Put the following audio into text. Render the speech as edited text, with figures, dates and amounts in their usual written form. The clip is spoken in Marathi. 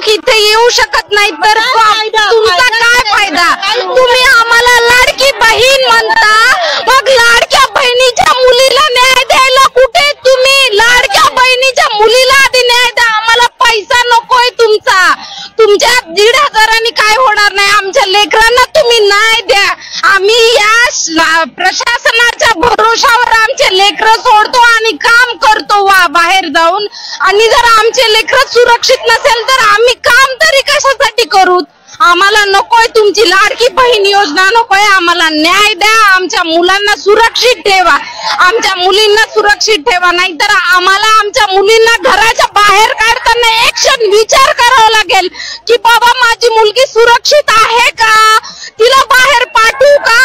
इथे येऊ शकत नाही तर तुमचा काय फायदा? तुम्ही आम्हाला लाडकी बहीण म्हणता, मग लाडक्या बहिणीच्या मुलीला न्याय द्यायला कुठे तुम्ही? लाडक्या बहिणीच्या मुलीला आधी न्याय द्या, आम्हाला पैसा नकोय तुमचा. तुमच्या 1,500 काय होणार नाही, आमच्या लेकरांना तुम्ही न्याय द्या. आम्ही या प्रशासनाच्या भरोशावर आमचे लेकर सोडतो आणि काम करतो बाहेर जाऊन. आणि जर आमचे लेकर सुरक्षित नसेल तर आम्ही काम तरी कशासाठी करू? आम्हाला नकोय तुमची लाडकी बहीण योजना, नकोय. आम्हाला न्याय द्या, आमच्या मुलांना सुरक्षित ठेवा, आमच्या मुलींना सुरक्षित ठेवा. नाहीतर आम्हाला आमच्या मुलींना घराच्या बाहेर काढताना एक क्षण विचार करावा लागेल की बाबा माझी मुलगी सुरक्षित आहे का, तिला बाहेर पाठवू का?